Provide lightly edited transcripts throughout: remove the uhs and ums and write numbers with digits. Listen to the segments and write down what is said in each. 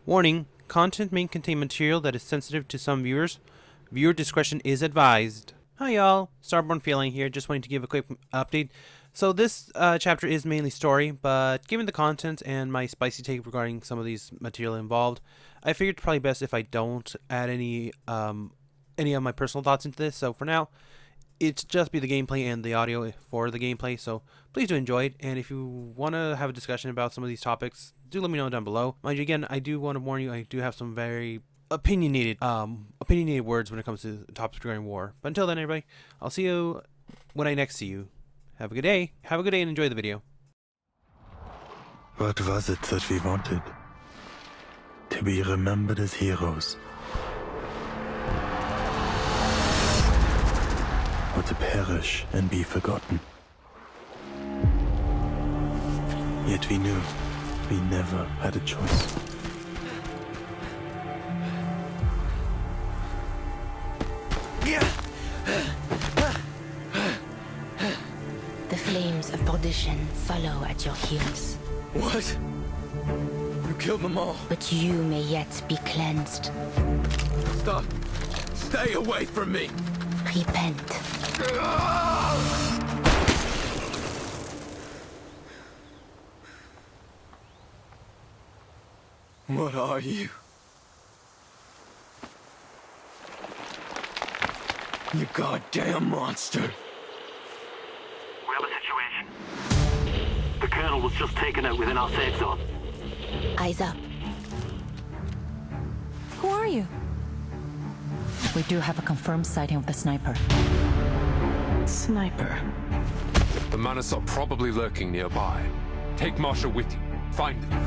Warning, content may contain material that is sensitive to some viewers. Viewer discretion is advised. Hi y'all, Starborn Feline here, just wanting to give a quick update. So this chapter is mainly story, but given the content and my spicy take regarding some of these material involved, I figured it's probably best if I don't add any of my personal thoughts into this. So for now, it's just be the gameplay and the audio for the gameplay, so please do enjoy it. And if you want to have a discussion about some of these topics, do let me know down below. Mind you, again, I do want to warn you, I do have some very opinionated words when it comes to topics regarding war. But until then, everybody, I'll see you when I next see you. Have a good day. Have a good day and enjoy the video. What was it that we wanted? To be remembered as heroes. Or to perish and be forgotten. Yet we knew we never had a choice. The flames of perdition follow at your heels. What? You killed them all. But you may yet be cleansed. Stop. Stay away from me. Repent. What are you? You goddamn monster. We have a situation. The Colonel was just taken out within our safe zone. Eyes up. Who are you? We do have a confirmed sighting of the sniper. Sniper. The Manus are probably lurking nearby. Take Marshall with you. Find them.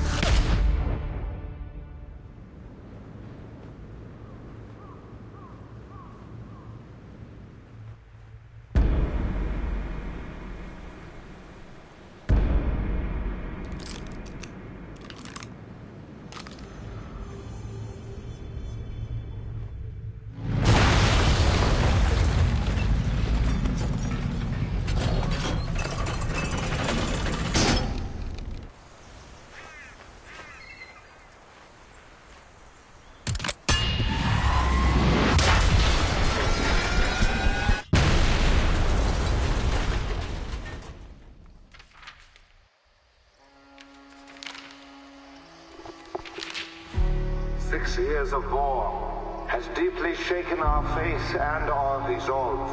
Six years of war has deeply shaken our faith and our resolve.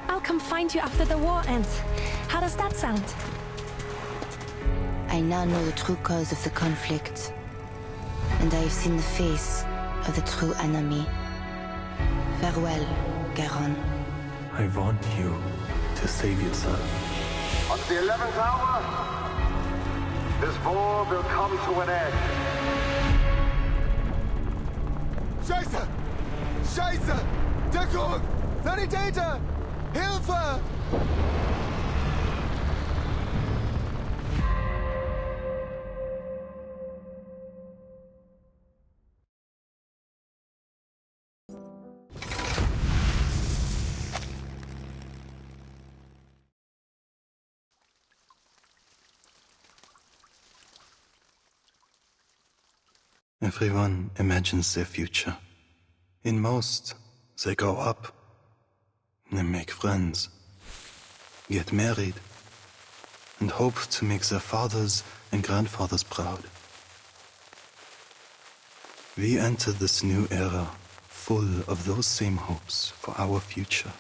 I'll come find you after the war ends. How does that sound? I now know the true cause of the conflict. And I have seen the face of the true enemy. Farewell, Garon. I want you to save yourself. On the 11th hour, this war will come to an end. Scheiße! Scheiße! Deckung! Sanitäter! Hilfe! Everyone imagines their future. In most, they grow up, they make friends, get married, and hope to make their fathers and grandfathers proud. We enter this new era full of those same hopes for our future.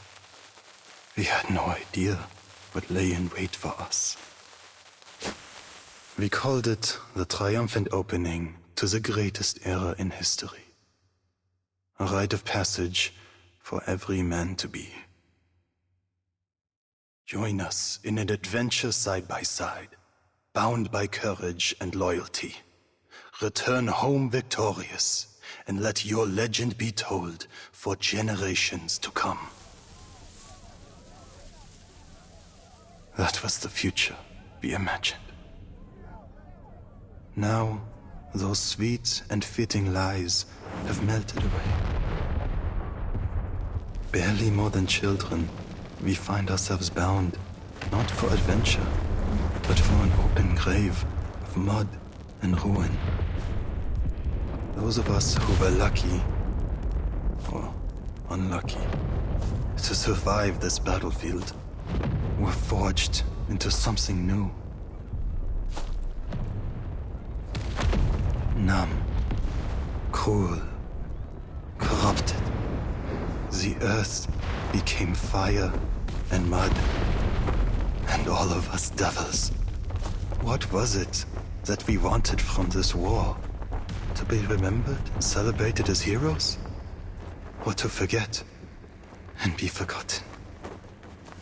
We had no idea what lay in wait for us. We called it the triumphant opening to the greatest era in history. A rite of passage for every man to be. Join us in an adventure side by side, bound by courage and loyalty. Return home victorious, and let your legend be told for generations to come. That was the future we imagined. Now, those sweet and fitting lies have melted away. Barely more than children, we find ourselves bound, not for adventure, but for an open grave of mud and ruin. Those of us who were lucky, or unlucky, to survive this battlefield were forged into something new. Numb, cruel, corrupted. The earth became fire and mud, and all of us devils. What was it that we wanted from this war? To be remembered and celebrated as heroes? Or to forget and be forgotten?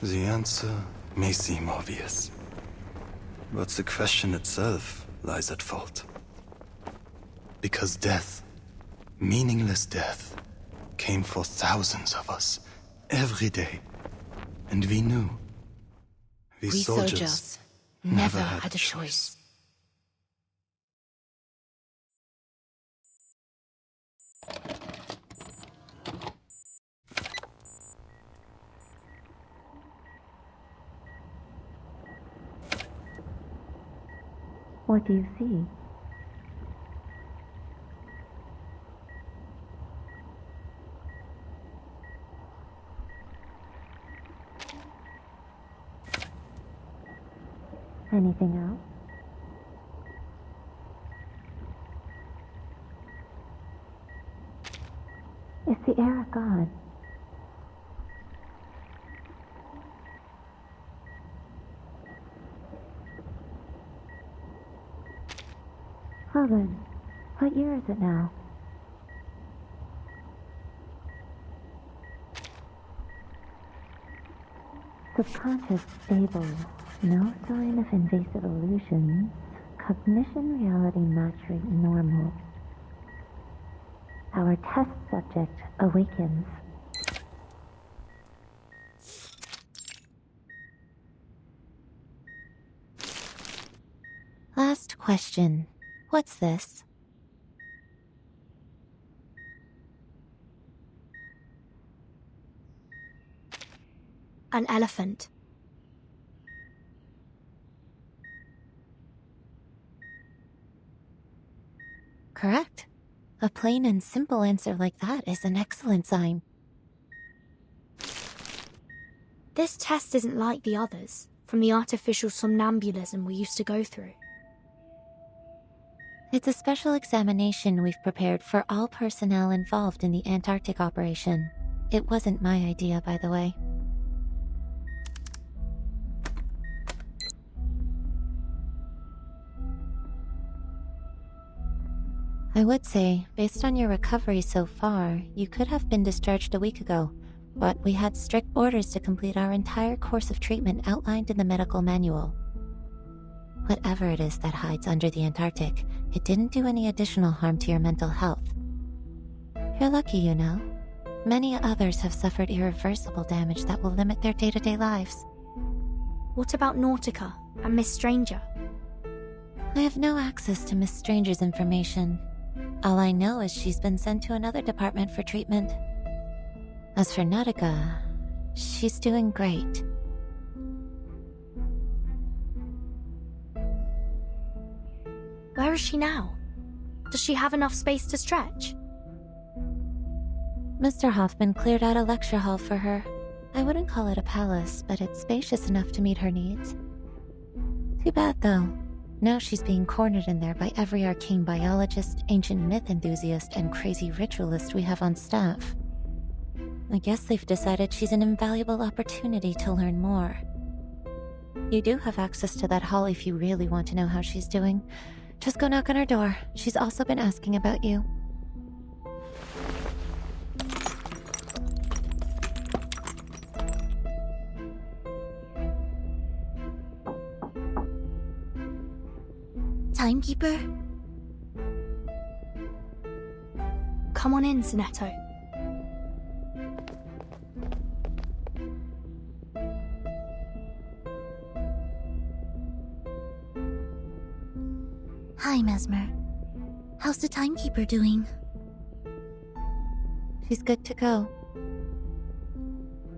The answer may seem obvious, but the question itself lies at fault. Because death, meaningless death, came for thousands of us, every day. And we knew. We soldiers never had a choice. What do you see? Anything else? Is the era gone? Well then, what year is it now? Subconscious stable. No sign of invasive illusions. Cognition reality match rate normal. Our test subject awakens. Last question. What's this? An elephant. Correct. A plain and simple answer like that is an excellent sign. This test isn't like the others, from the artificial somnambulism we used to go through. It's a special examination we've prepared for all personnel involved in the Antarctic operation. It wasn't my idea, by the way. I would say, based on your recovery so far, you could have been discharged a week ago, but we had strict orders to complete our entire course of treatment outlined in the medical manual. Whatever it is that hides under the Antarctic, it didn't do any additional harm to your mental health. You're lucky, you know. Many others have suffered irreversible damage that will limit their day-to-day lives. What about Nautica and Miss Stranger? I have no access to Miss Stranger's information. All I know is she's been sent to another department for treatment. As for Nautica, she's doing great. Where is she now? Does she have enough space to stretch? Mr. Hoffman cleared out a lecture hall for her. I wouldn't call it a palace, but it's spacious enough to meet her needs. Too bad, though. Now she's being cornered in there by every arcane biologist, ancient myth enthusiast, and crazy ritualist we have on staff. I guess they've decided she's an invaluable opportunity to learn more. You do have access to that hall if you really want to know how she's doing. Just go knock on her door. She's also been asking about you. Timekeeper? Come on in, Sinetto. Hi, Mesmer. How's the Timekeeper doing? She's good to go.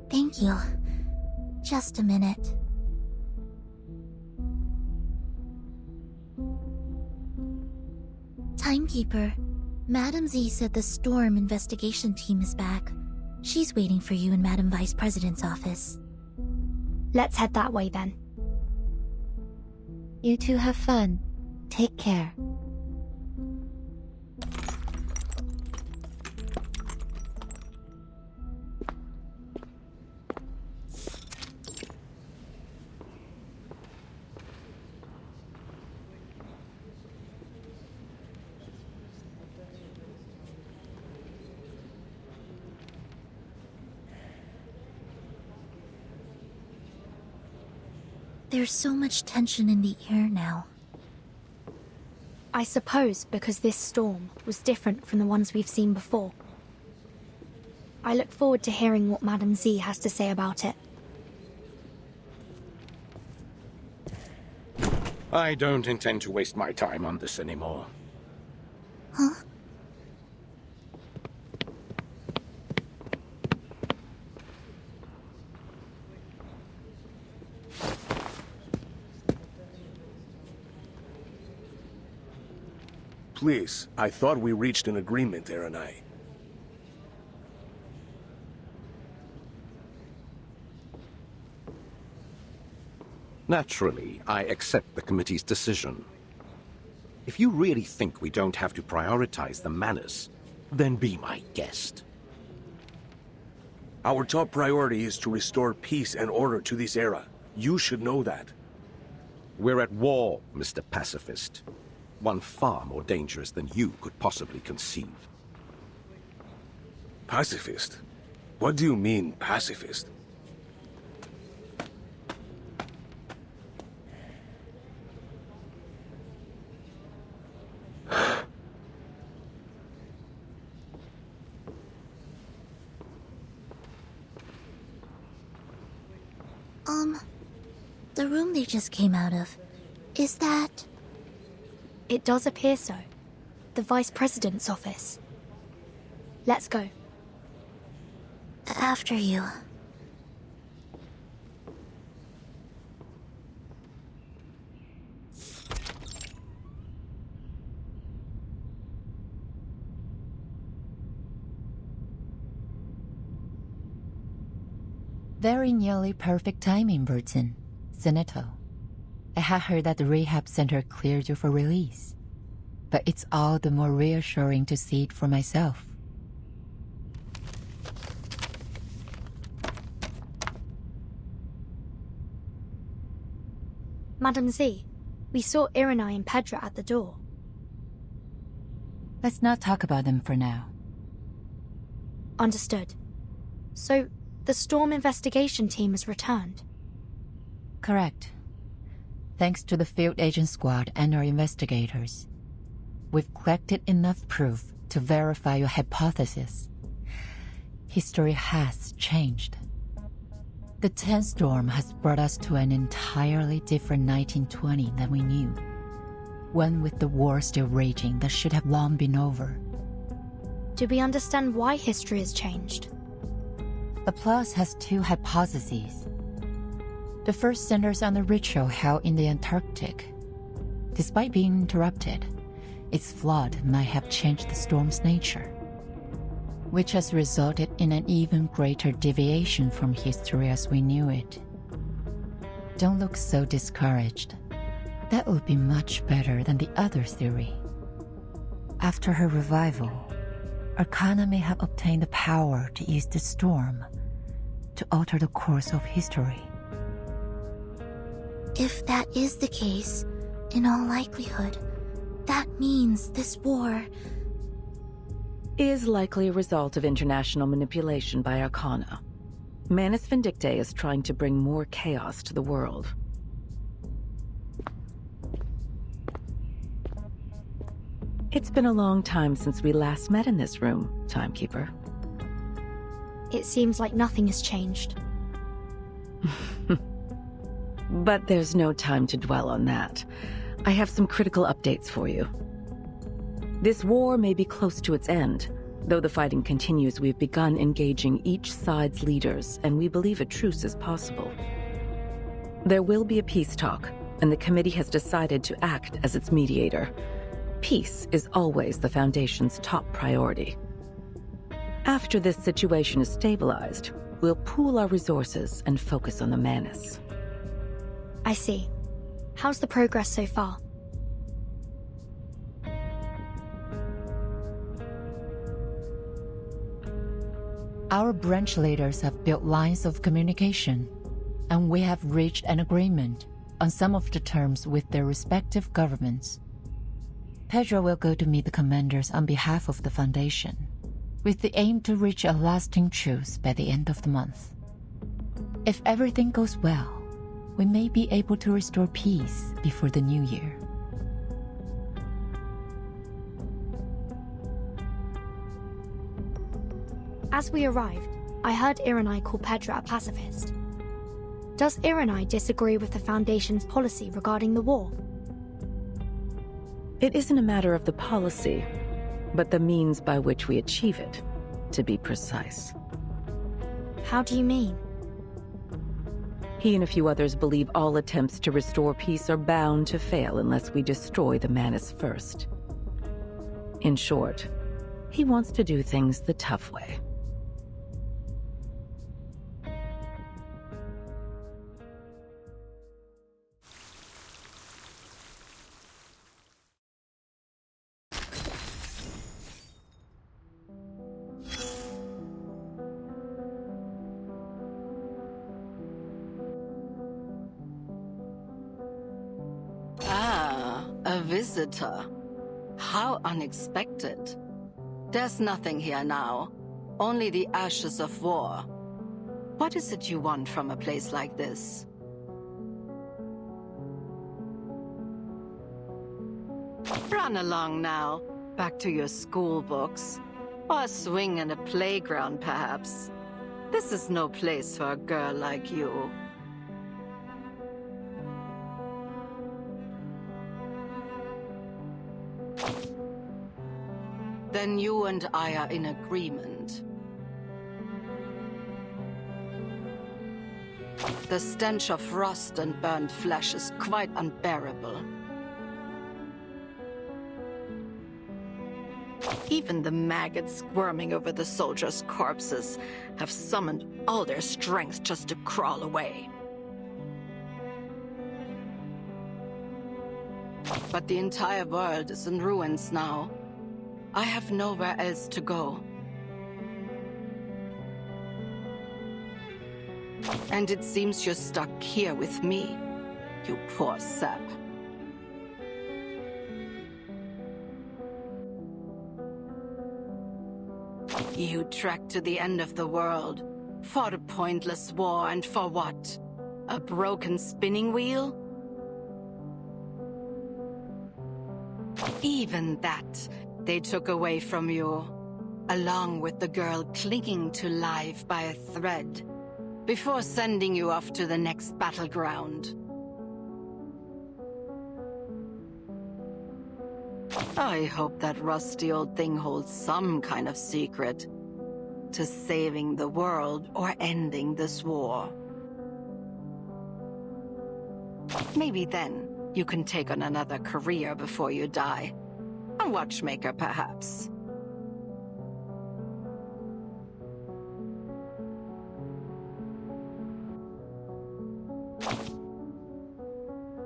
Thank you. Just a minute. Timekeeper, Madam Z said the Storm investigation team is back. She's waiting for you in Madam Vice President's office. Let's head that way then. You two have fun. Take care. There's so much tension in the air now. I suppose because this storm was different from the ones we've seen before. I look forward to hearing what Madam Z has to say about it. I don't intend to waste my time on this anymore. Huh? Please, I thought we reached an agreement, Erenai. Naturally, I accept the committee's decision. If you really think we don't have to prioritize the Manus, then be my guest. Our top priority is to restore peace and order to this era. You should know that. We're at war, Mr. Pacifist. One far more dangerous than you could possibly conceive. Pacifist? What do you mean, pacifist? The room they just came out of, is that... It does appear so. The Vice President's office. Let's go. After you. Very nearly perfect timing, Vertain. Senator. I had heard that the rehab center cleared you for release. But it's all the more reassuring to see it for myself. Madam Z, we saw Erenai and Pedra at the door. Let's not talk about them for now. Understood. So, the Storm investigation team has returned? Correct. Thanks to the field agent squad and our investigators. We've collected enough proof to verify your hypothesis. History has changed. The 10th storm has brought us to an entirely different 1920 than we knew. One with the war still raging that should have long been over. Do we understand why history has changed? Applause has two hypotheses. The first centers on the ritual held in the Antarctic. Despite being interrupted, its flood might have changed the storm's nature, which has resulted in an even greater deviation from history as we knew it. Don't look so discouraged. That would be much better than the other theory. After her revival, Arcana may have obtained the power to use the storm to alter the course of history. If that is the case, in all likelihood, that means this war is likely a result of international manipulation by Arcana. Manus Vindictae is trying to bring more chaos to the world. It's been a long time since we last met in this room, Timekeeper. It seems like nothing has changed. But there's no time to dwell on that. I have some critical updates for you. This war may be close to its end. Though the fighting continues, we've begun engaging each side's leaders, and we believe a truce is possible. There will be a peace talk, and the committee has decided to act as its mediator. Peace is always the Foundation's top priority. After this situation is stabilized, we'll pool our resources and focus on the Manus. I see. How's the progress so far? Our branch leaders have built lines of communication, and we have reached an agreement on some of the terms with their respective governments. Pedro will go to meet the commanders on behalf of the Foundation, with the aim to reach a lasting truce by the end of the month. If everything goes well, we may be able to restore peace before the new year. As we arrived, I heard Iranai call Pedro a pacifist. Does Iranai disagree with the Foundation's policy regarding the war? It isn't a matter of the policy, but the means by which we achieve it, to be precise. How do you mean? He and a few others believe all attempts to restore peace are bound to fail unless we destroy the Manus first. In short, he wants to do things the tough way. A visitor. How unexpected. There's nothing here now. Only the ashes of war. What is it you want from a place like this? Run along now. Back to your school books. Or a swing in a playground, perhaps. This is no place for a girl like you. Then you and I are in agreement. The stench of rust and burned flesh is quite unbearable. Even the maggots squirming over the soldiers' corpses have summoned all their strength just to crawl away. But the entire world is in ruins now. I have nowhere else to go. And it seems you're stuck here with me, you poor sap. You trekked to the end of the world, fought a pointless war, and for what? A broken spinning wheel? Even that they took away from you, along with the girl clinging to life by a thread, before sending you off to the next battleground. I hope that rusty old thing holds some kind of secret to saving the world or ending this war. Maybe then you can take on another career before you die. A watchmaker, perhaps.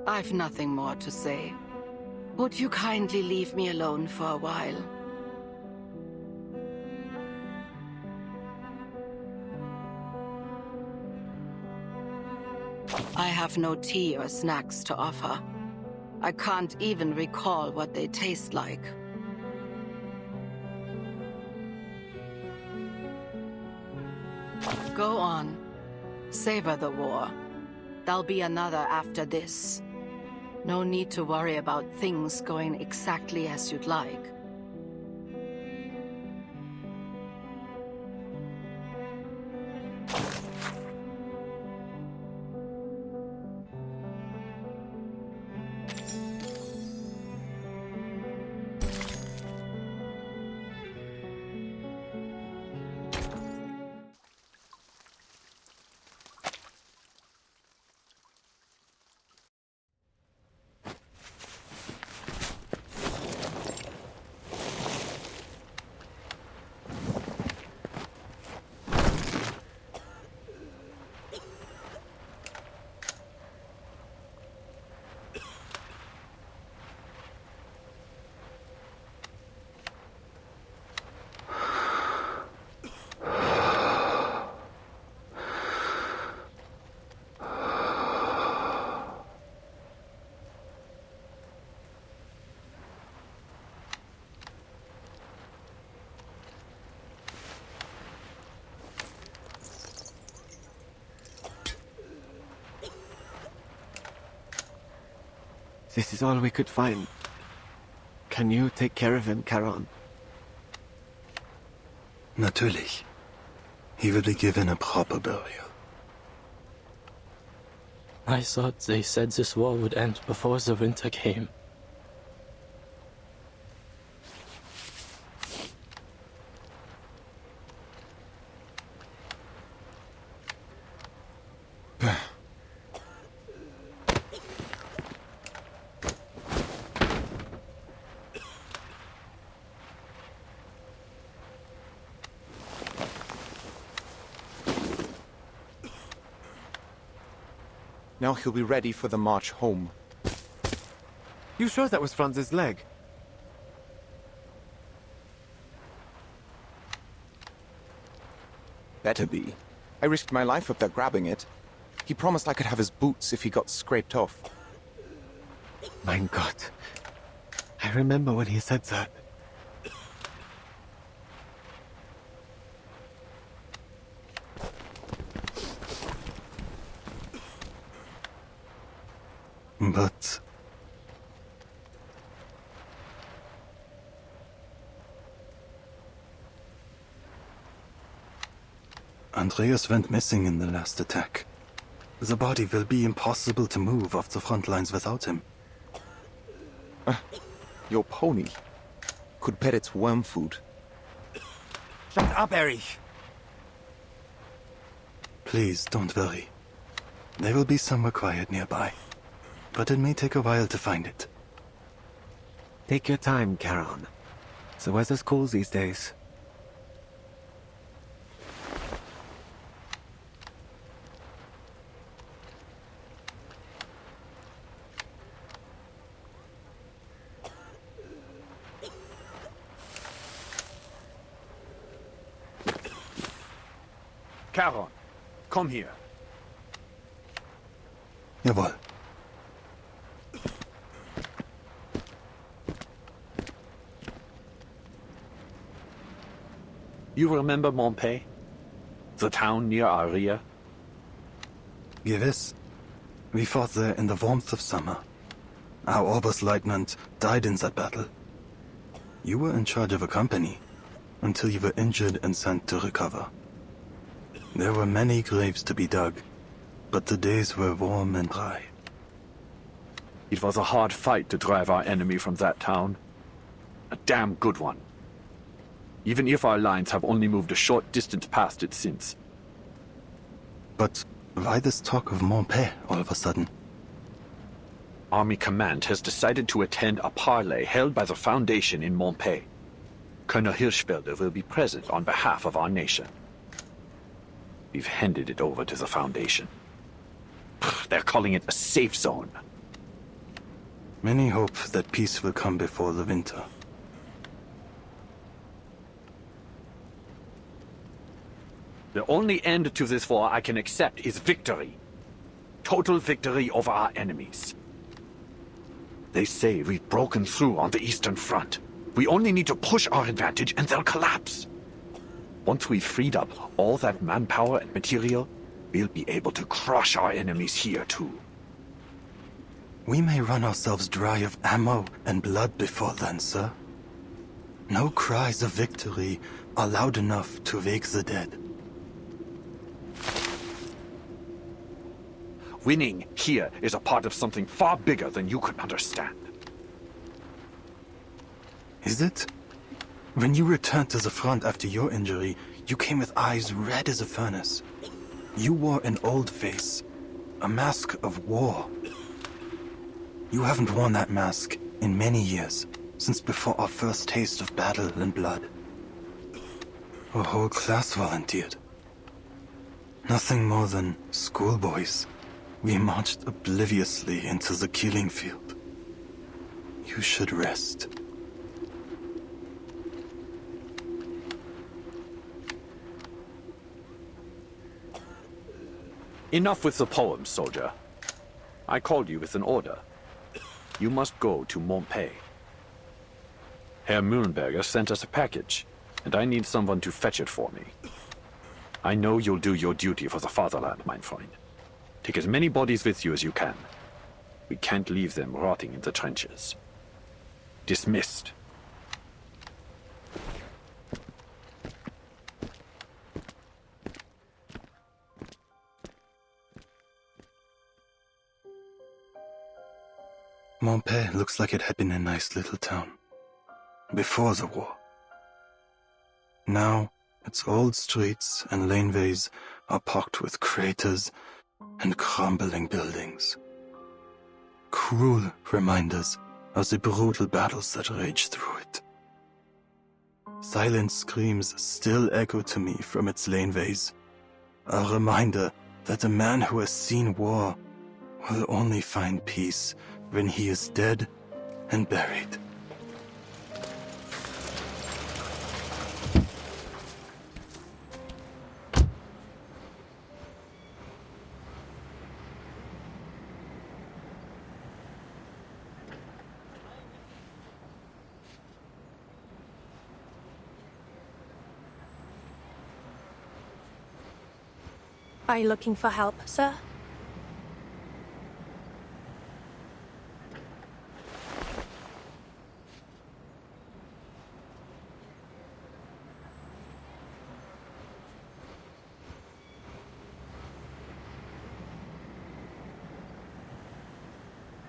I've nothing more to say. Would you kindly leave me alone for a while? I have no tea or snacks to offer. I can't even recall what they taste like. Go on. Savor the war. There'll be another after this. No need to worry about things going exactly as you'd like. This is all we could find. Can you take care of him, Charon? Natürlich. He will be given a proper burial. I thought they said this war would end before the winter came. Now he'll be ready for the march home. You sure that was Franz's leg? Better be. I risked my life up there grabbing it. He promised I could have his boots if he got scraped off. Mein Gott. I remember when he said that. But... Andreas went missing in the last attack. The body will be impossible to move off the front lines without him. Your pony could pet its worm food. Shut up, Erich! Please, don't worry. There will be somewhere quiet nearby. But it may take a while to find it. Take your time, Charon. The weather's cool these days. Charon, come here. Jawohl. You remember Montpey? The town near Aria? Gewiss. We fought there in the warmth of summer. Our Oberstleutnant died in that battle. You were in charge of a company, until you were injured and sent to recover. There were many graves to be dug, but the days were warm and dry. It was a hard fight to drive our enemy from that town. A damn good one. Even if our lines have only moved a short distance past it since. But why this talk of Montpey all of a sudden? Army Command has decided to attend a parley held by the Foundation in Montpey. Colonel Hirschfelder will be present on behalf of our nation. We've handed it over to the Foundation. They're calling it a safe zone. Many hope that peace will come before the winter. The only end to this war I can accept is victory. Total victory over our enemies. They say we've broken through on the Eastern Front. We only need to push our advantage and they'll collapse. Once we've freed up all that manpower and material, we'll be able to crush our enemies here too. We may run ourselves dry of ammo and blood before then, sir. No cries of victory are loud enough to wake the dead. Winning here is a part of something far bigger than you could understand. Is it? When you returned to the front after your injury, you came with eyes red as a furnace. You wore an old face, a mask of war. You haven't worn that mask in many years, since before our first taste of battle and blood. A whole class volunteered. Nothing more than schoolboys. We marched obliviously into the killing field. You should rest. Enough with the poems, soldier. I called you with an order. You must go to Montpey. Herr Mühlenberger sent us a package, and I need someone to fetch it for me. I know you'll do your duty for the fatherland, mein Freund. Take as many bodies with you as you can. We can't leave them rotting in the trenches. Dismissed. Montpet looks like it had been a nice little town. Before the war. Now, its old streets and laneways are pocked with craters and crumbling buildings. Cruel reminders of the brutal battles that raged through it. Silent screams still echo to me from its laneways. A reminder that the man who has seen war will only find peace when he is dead and buried. Are you looking for help, sir?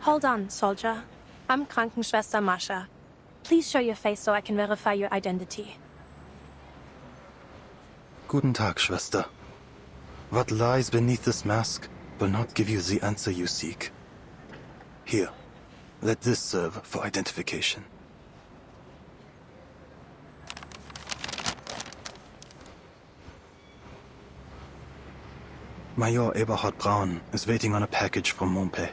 Hold on, soldier. I'm Krankenschwester Masha. Please show your face so I can verify your identity. Guten Tag, Schwester. What lies beneath this mask will not give you the answer you seek. Here, let this serve for identification. Major Eberhard Braun is waiting on a package from Montpet.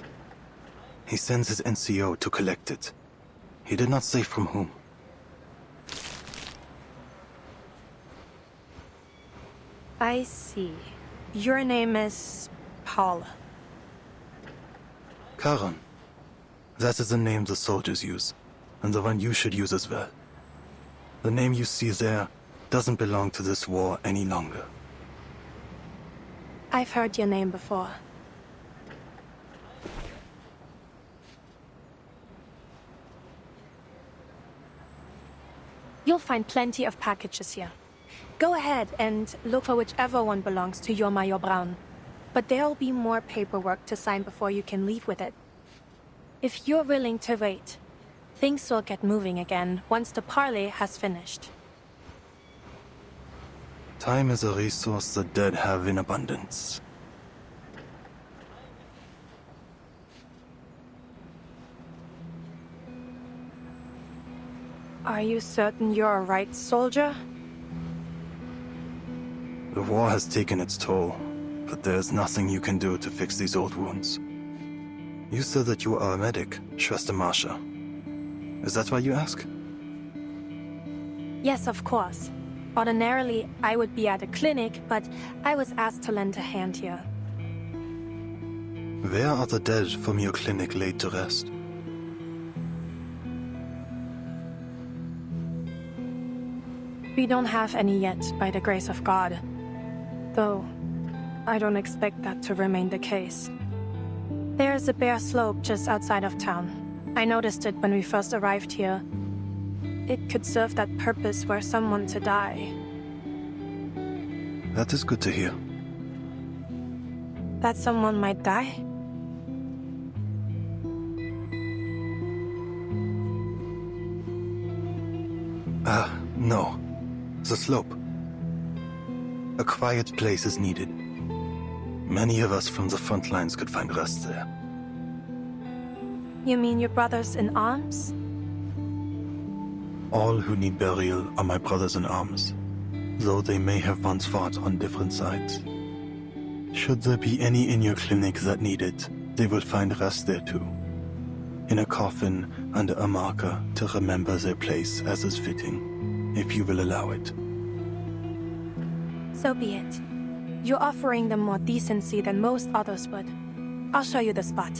He sends his NCO to collect it. He did not say from whom. I see. Your name is Paul. Karan. That is the name the soldiers use, and the one you should use as well. The name you see there doesn't belong to this war any longer. I've heard your name before. You'll find plenty of packages here. Go ahead and look for whichever one belongs to your Major Braun. But there'll be more paperwork to sign before you can leave with it. If you're willing to wait, things will get moving again once the parley has finished. Time is a resource the dead have in abundance. Are you certain you're a right soldier? The war has taken its toll, but there's nothing you can do to fix these old wounds. You said that you are a medic, Schwester Marsha. Is that why you ask? Yes, of course. Ordinarily, I would be at a clinic, but I was asked to lend a hand here. Where are the dead from your clinic laid to rest? We don't have any yet, by the grace of God. Though, I don't expect that to remain the case. There's a bare slope just outside of town. I noticed it when we first arrived here. It could serve that purpose were someone to die. That is good to hear. That someone might die? No. The slope. A quiet place is needed. Many of us from the front lines could find rest there. You mean your brothers in arms? All who need burial are my brothers in arms, though they may have once fought on different sides. Should there be any in your clinic that need it, they will find rest there too. In a coffin under a marker to remember their place as is fitting, if you will allow it. So be it. You're offering them more decency than most others would. I'll show you the spot.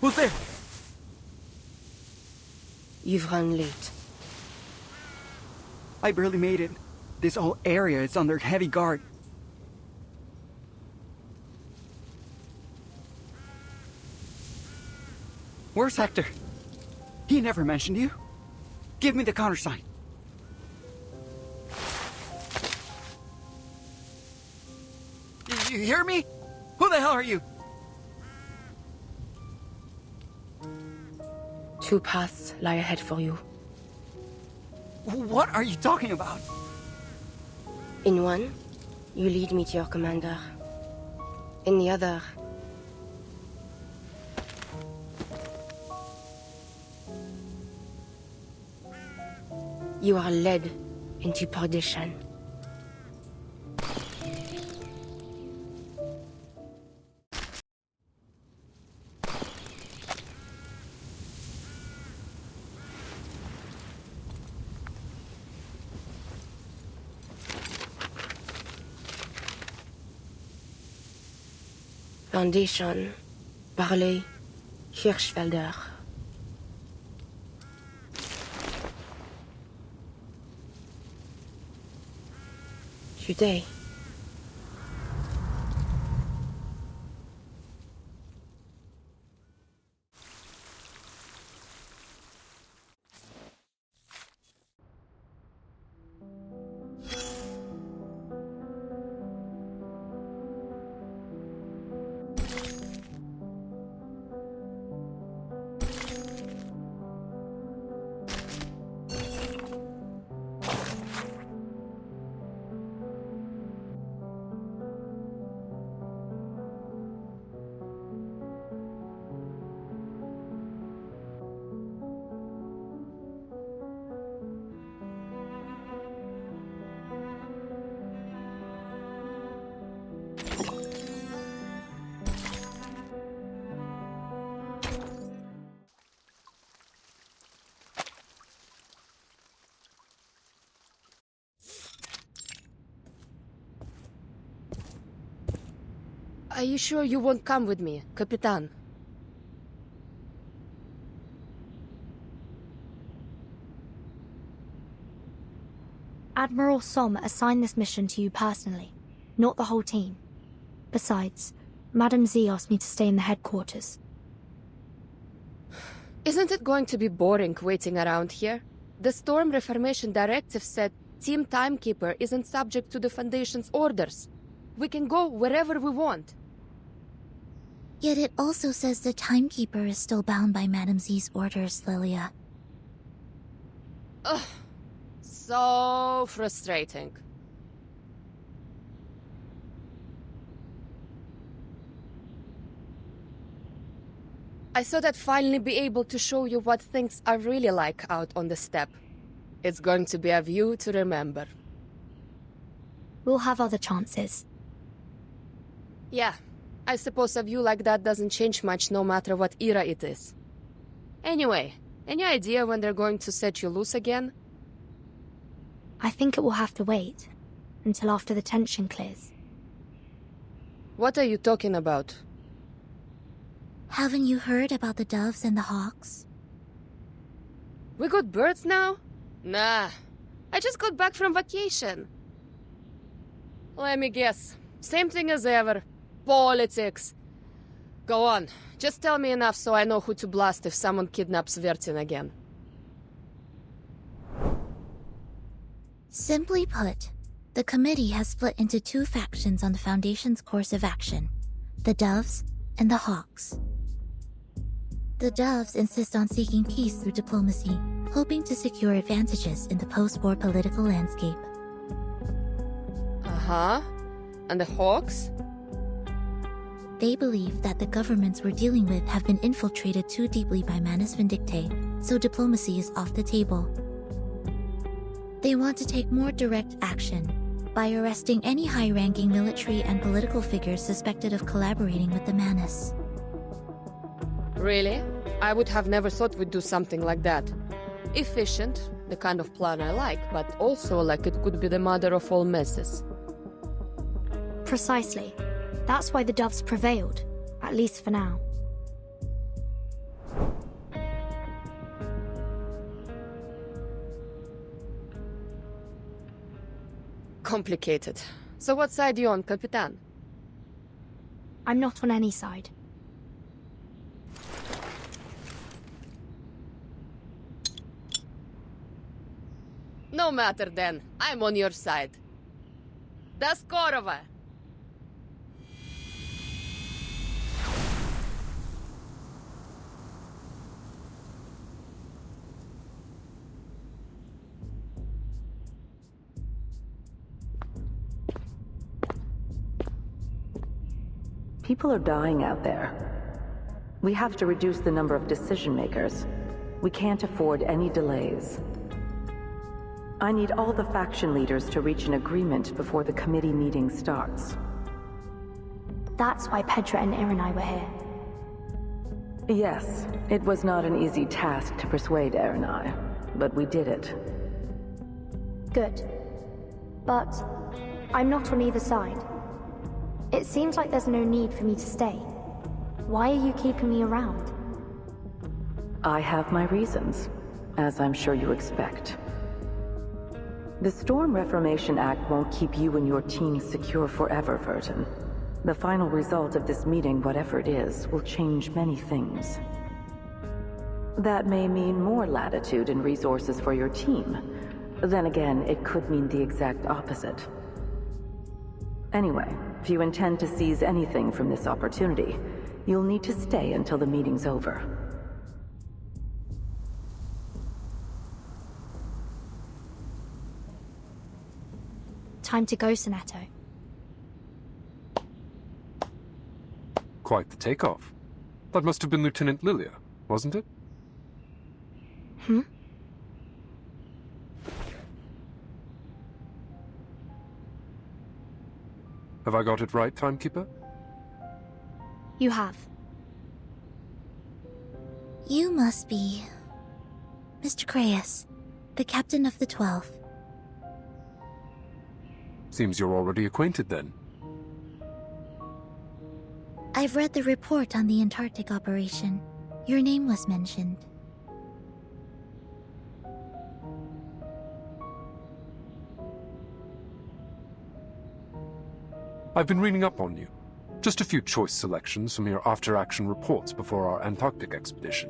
Who's there? You've run late. I barely made it. This whole area is under heavy guard. Where's Hector? He never mentioned you. Give me the countersign. You hear me? Who the hell are you? 2 paths lie ahead for you. What are you talking about? In one, you lead me to your commander. In the other, you are led into perdition. Foundation, Barley, Hirschfelder. Today, are you sure you won't come with me, Capitan? Admiral Som assigned this mission to you personally, not the whole team. Besides, Madame Z asked me to stay in the headquarters. Isn't it going to be boring waiting around here? The Storm Reformation Directive said Team Timekeeper isn't subject to the Foundation's orders. We can go wherever we want. Yet it also says the Timekeeper is still bound by Madame Z's orders, Lilia. Ugh. So frustrating. I thought I'd finally be able to show you what things are really like out on the steppe. It's going to be a view to remember. We'll have other chances. Yeah, I suppose a view like that doesn't change much no matter what era it is. Anyway, any idea when they're going to set you loose again? I think it will have to wait until after the tension clears. What are you talking about? Haven't you heard about the doves and the hawks? We got birds now? Nah, I just got back from vacation. Let me guess. Same thing as ever. Politics. Go on. Just tell me enough so I know who to blast if someone kidnaps Vertain again. Simply put, the committee has split into 2 factions on the Foundation's course of action. The Doves and the Hawks. The Doves insist on seeking peace through diplomacy, hoping to secure advantages in the post-war political landscape. Uh-huh. And the Hawks? They believe that the governments we're dealing with have been infiltrated too deeply by Manus Vindictae, so diplomacy is off the table. They want to take more direct action by arresting any high-ranking military and political figures suspected of collaborating with the Manus. Really? I would have never thought we'd do something like that. Efficient, the kind of plan I like, but also like it could be the mother of all messes. Precisely. That's why the Doves prevailed, at least for now. Complicated. So what side you on, Capitan? I'm not on any side. No matter then. I'm on your side. Daskorova! People are dying out there. We have to reduce the number of decision makers. We can't afford any delays. I need all the faction leaders to reach an agreement before the committee meeting starts. That's why Petra and Irenai were here. Yes, it was not an easy task to persuade Irenai, but we did it. Good. But I'm not on either side. It seems like there's no need for me to stay. Why are you keeping me around? I have my reasons, as I'm sure you expect. The Storm Reformation Act won't keep you and your team secure forever, Vertain. The final result of this meeting, whatever it is, will change many things. That may mean more latitude and resources for your team. Then again, it could mean the exact opposite. Anyway, if you intend to seize anything from this opportunity, you'll need to stay until the meeting's over. Time to go, Sonato. Quite the takeoff. That must have been Lieutenant Lilia, wasn't it? Hmm? Have I got it right, Timekeeper? You have. You must be... Mr. Creius, the captain of the 12th. Seems you're already acquainted then. I've read the report on the Antarctic operation. Your name was mentioned. I've been reading up on you. Just a few choice selections from your after-action reports before our Antarctic expedition.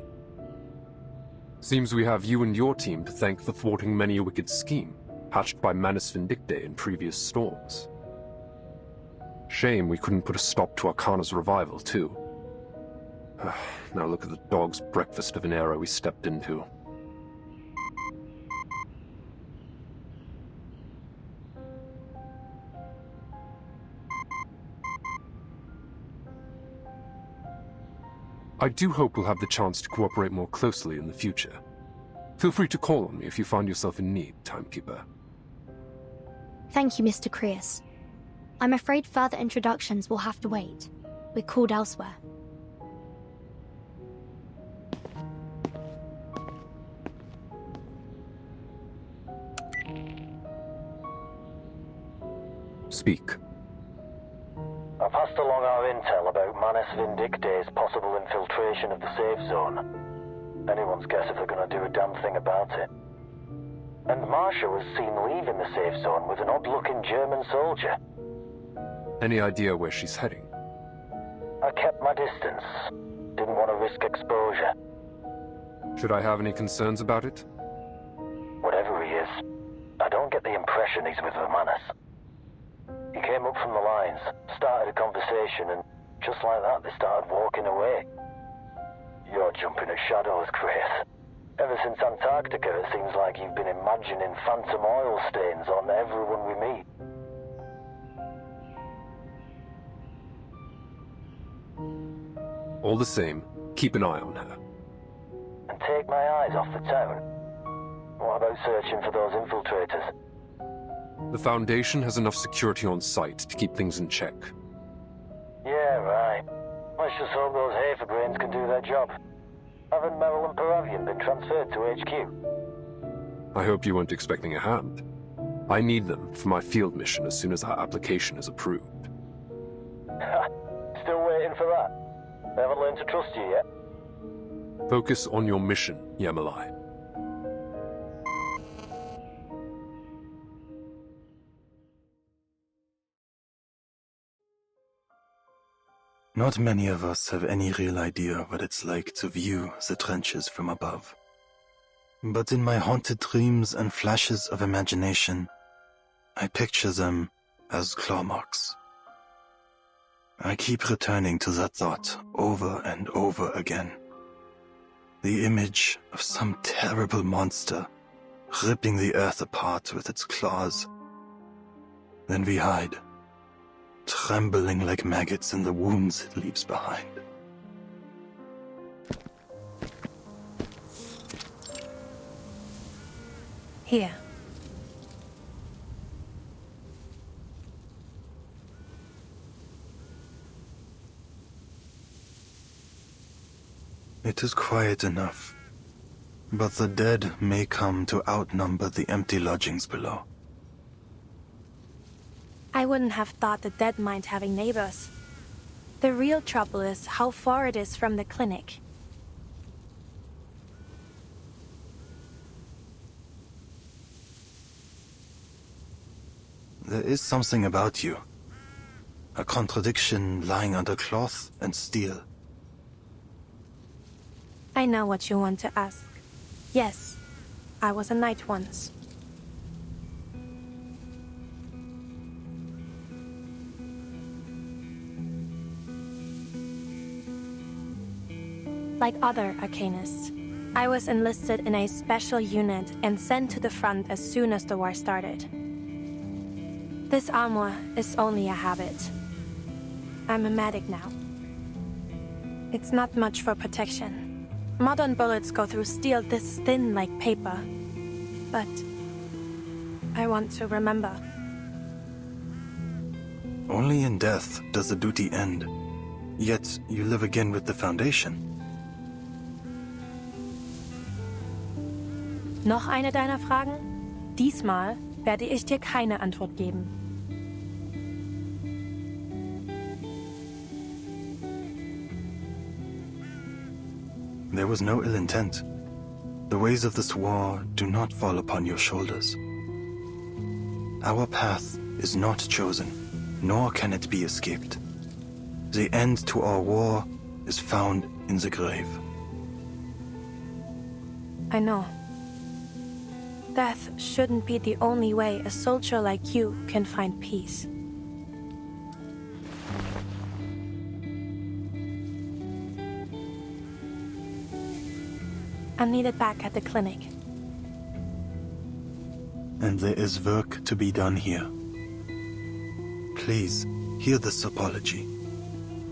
Seems we have you and your team to thank for thwarting many a wicked scheme, hatched by Manus Vindictae in previous storms. Shame we couldn't put a stop to Arcana's revival, too. Now look at the dog's breakfast of an era we stepped into. I do hope we'll have the chance to cooperate more closely in the future. Feel free to call on me if you find yourself in need, Timekeeper. Thank you, Mr. Creius. I'm afraid further introductions will have to wait. We're called elsewhere. Speak. I passed along our intel about Manus Vindictae's possible infiltration of the safe zone. Anyone's guess if they're gonna do a damn thing about it. And Marsha was seen leaving the safe zone with an odd-looking German soldier. Any idea where she's heading? I kept my distance. Didn't want to risk exposure. Should I have any concerns about it? Whatever he is, I don't get the impression he's with Manus. He came up from the lines, started a conversation, and just like that they started walking away. You're jumping at shadows, Chris. Ever since Antarctica, it seems like you've been imagining phantom oil stains on everyone we meet. All the same, keep an eye on her. And take my eyes off the town. What about searching for those infiltrators? The Foundation has enough security on site to keep things in check. Yeah, right. Let's just hope those Haferbrains can do their job. Haven't Merrill and Paravian been transferred to HQ? I hope you weren't expecting a hand. I need them for my field mission as soon as our application is approved. Still waiting for that? They haven't learned to trust you yet? Focus on your mission, Yamalai. Not many of us have any real idea what it's like to view the trenches from above. But in my haunted dreams and flashes of imagination, I picture them as claw marks. I keep returning to that thought over and over again. The image of some terrible monster ripping the earth apart with its claws. Then we hide, trembling like maggots in the wounds it leaves behind. Here. It is quiet enough, but the dead may come to outnumber the empty lodgings below. I wouldn't have thought the dead mind having neighbors. The real trouble is how far it is from the clinic. There is something about you. A contradiction lying under cloth and steel. I know what you want to ask. Yes, I was a knight once. Like other arcanists, I was enlisted in a special unit and sent to the front as soon as the war started. This armor is only a habit. I'm a medic now. It's not much for protection. Modern bullets go through steel this thin like paper. But I want to remember. Only in death does the duty end. Yet you live again with the Foundation. Noch eine deiner Fragen? Diesmal werde ich dir keine Antwort geben. There was no ill intent. The ways of this war do not fall upon your shoulders. Our path is not chosen, nor can it be escaped. The end to our war is found in the grave. I know. Death shouldn't be the only way a soldier like you can find peace. I'm needed back at the clinic. And there is work to be done here. Please, hear this apology.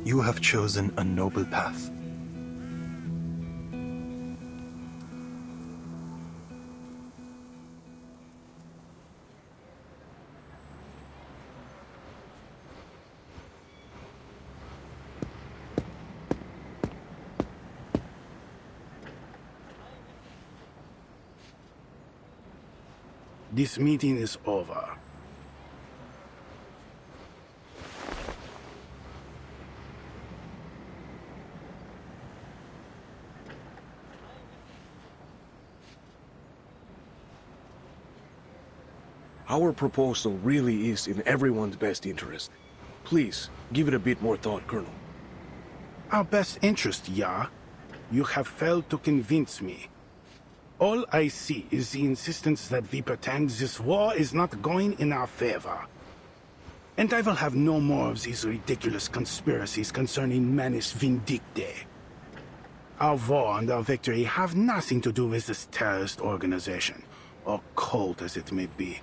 You have chosen a noble path. This meeting is over. Our proposal really is in everyone's best interest. Please, give it a bit more thought, Colonel. Our best interest, yeah. You have failed to convince me. All I see is the insistence that we pretend this war is not going in our favor. And I will have no more of these ridiculous conspiracies concerning Manus Vindictae. Our war and our victory have nothing to do with this terrorist organization, or cult as it may be.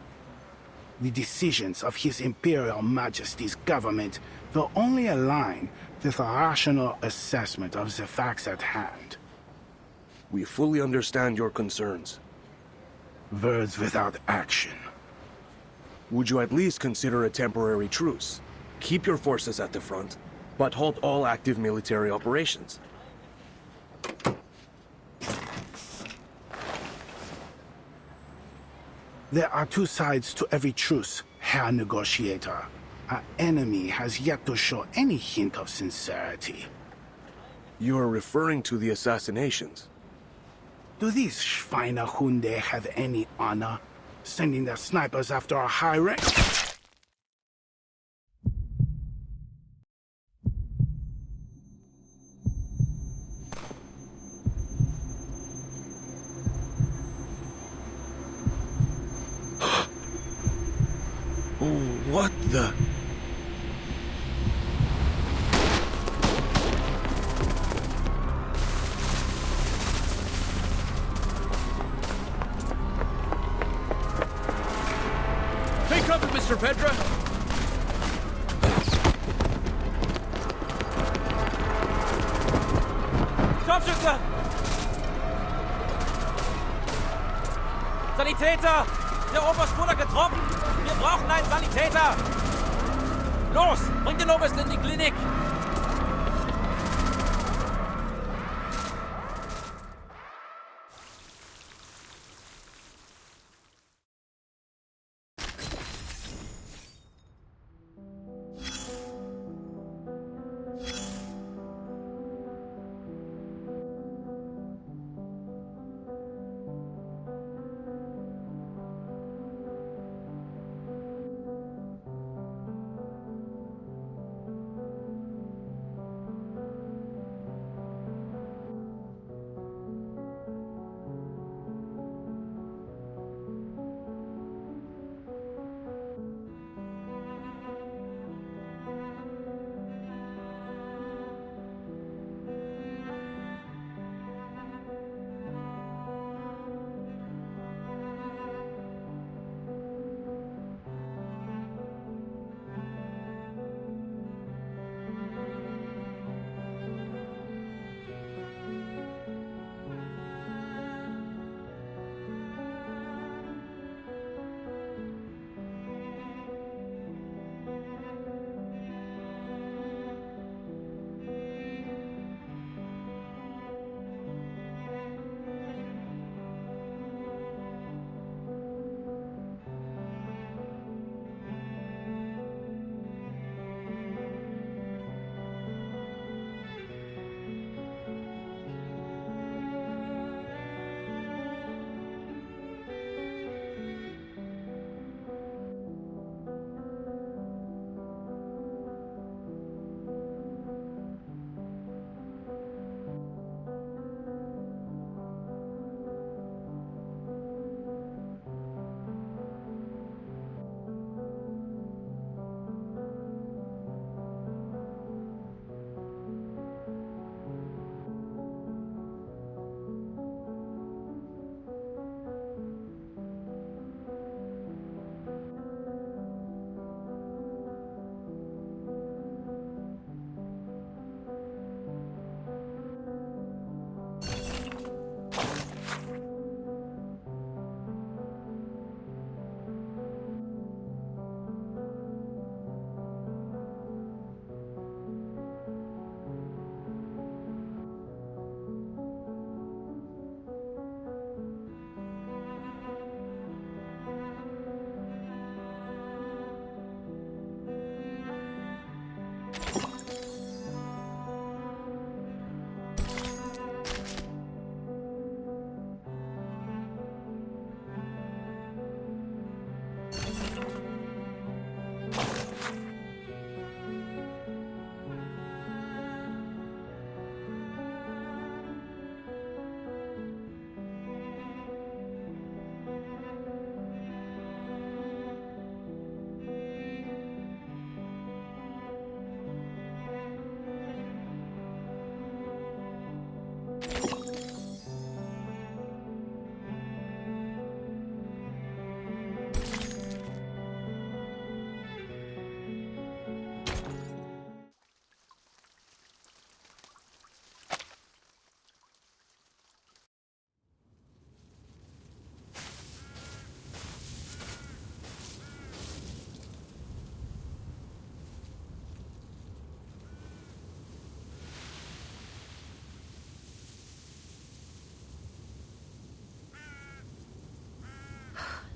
The decisions of His Imperial Majesty's government will only align with a rational assessment of the facts at hand. We fully understand your concerns. Words without action. Would you at least consider a temporary truce? Keep your forces at the front, but halt all active military operations. There are two sides to every truce, Herr Negotiator. Our enemy has yet to show any hint of sincerity. You are referring to the assassinations. Do these Schweinehunde have any honor? Sending their snipers after our high rank? Oh, what the... Take cover, Mr. Pedra! Scharfschütze! Sanitäter! Der Oberst wurde getroffen! Wir brauchen einen Sanitäter! Los! Bring den Obersten in die Klinik!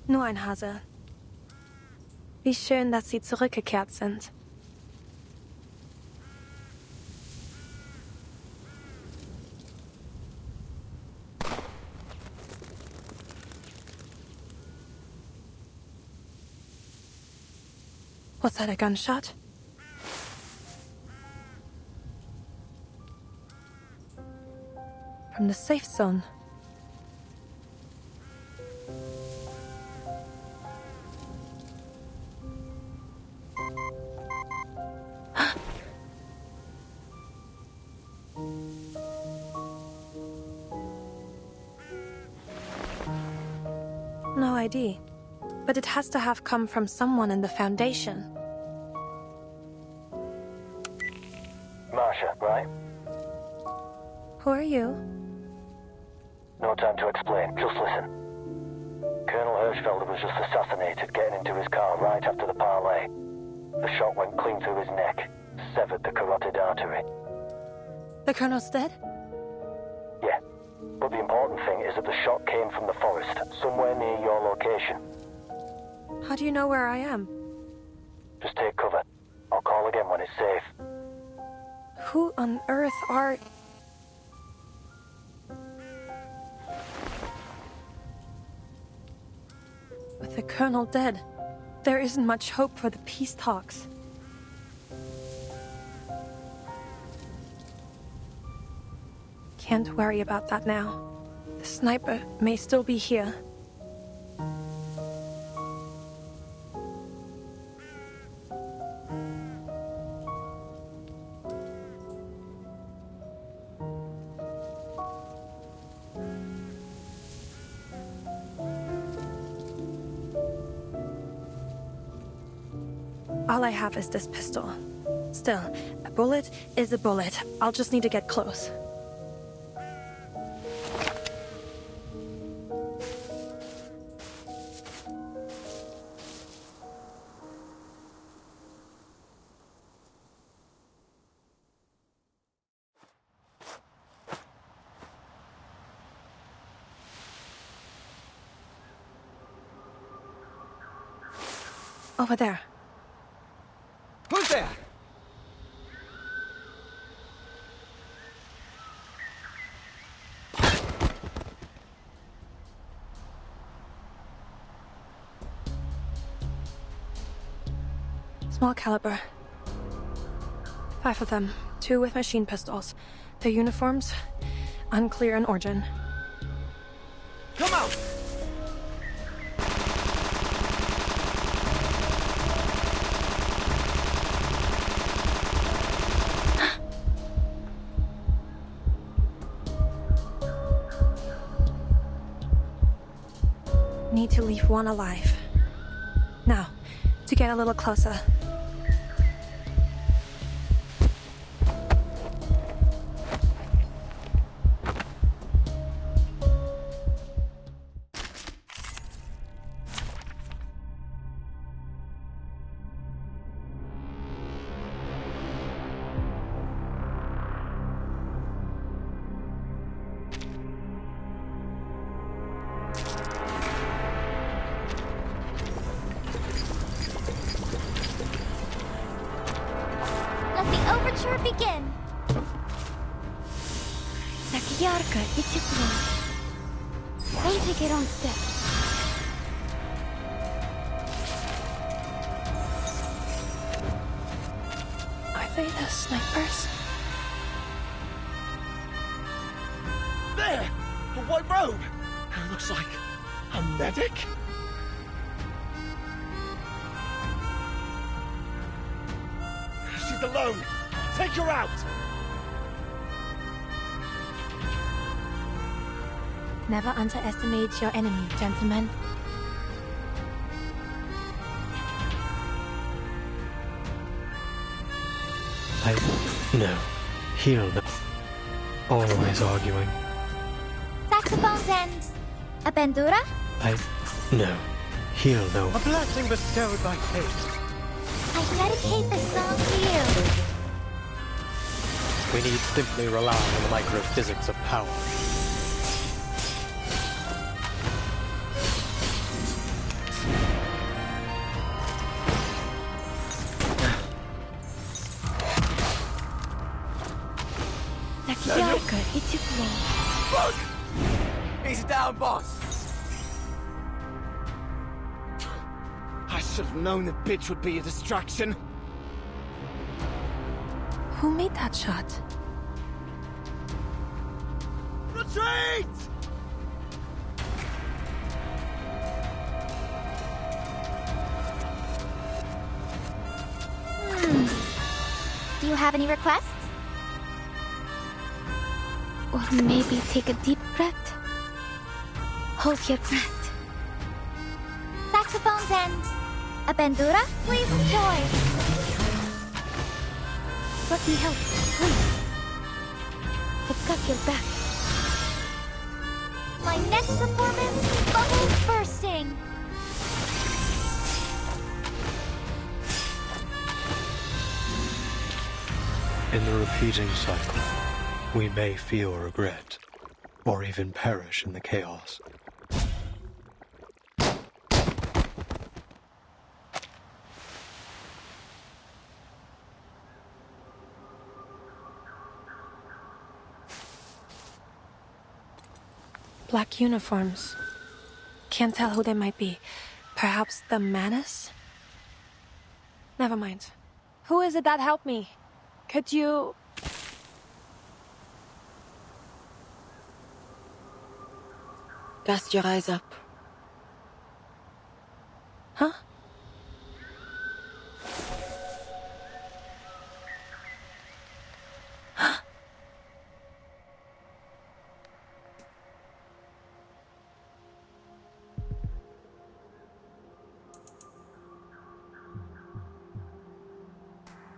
Nur ein Hase. Wie schön, dass Sie zurückgekehrt sind. Was that, a gunshot? From the safe zone. no ID, but it has to have come from someone in the Foundation. Marsha, right? Who are you? No time to explain, just listen. Colonel Hirschfelder was just assassinated getting into his car right after the parley. The shot went clean through his neck, severed the carotid artery. The Colonel's dead? Yeah, but the important thing is that the shot came from the forest, somewhere near your location. How do you know where I am? Just take cover. I'll call again when it's safe. Who on earth are... With the Colonel dead, there isn't much hope for the peace talks. Can't worry about that now. The sniper may still be here. All I have is this pistol. Still, a bullet is a bullet. I'll just need to get close. Over there. Who's there? Small caliber. 5 of them, 2 with machine pistols. Their uniforms, unclear in origin. Come out! Need to leave one alive. Now, to get a little closer. Begin. Zakiyarka, Ichiklo. Don't take your own steps. Are they the snipers? There! The white robe! It looks like a medic? She's alone! Take her out! Never underestimate your enemy, gentlemen. No. Heal them. Always arguing. Saxophone's end. A bandura? No. Heal though. A blessing bestowed by fate. I dedicate this song to you. We need simply rely on the microphysics of power. Zakiyarka, Ichiklo. Fuck! He's down, boss! I should have known the bitch would be a distraction. Who made that shot? Retreat! Do you have any requests? Or maybe take a deep breath. Hold your breath. saxophones and a bandura, please enjoy. Let me help, please. I've got your back. My next performance, bubbles bursting. In the repeating cycle, we may feel regret, or even perish in the chaos. Black uniforms. Can't tell who they might be. Perhaps the Manus? Never mind. Who is it that helped me? Could you... Cast your eyes up. Huh?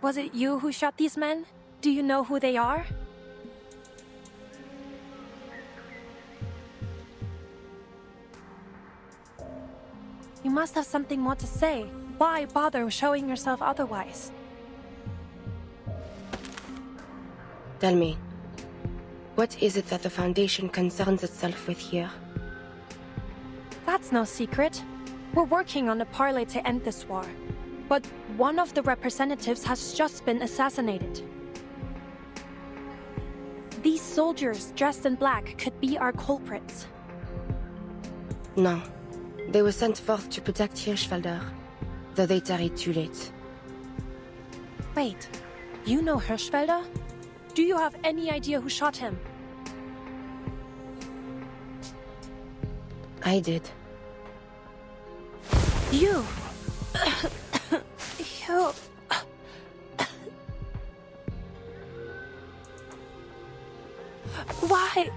Was it you who shot these men? Do you know who they are? You must have something more to say. Why bother showing yourself otherwise? Tell me, what is it that the Foundation concerns itself with here? That's no secret. We're working on a parley to end this war. But one of the representatives has just been assassinated. These soldiers dressed in black could be our culprits. No. They were sent forth to protect Hirschfelder, though they tarried too late. Wait, you know Hirschfelder? Do you have any idea who shot him? I did. You! You... Why?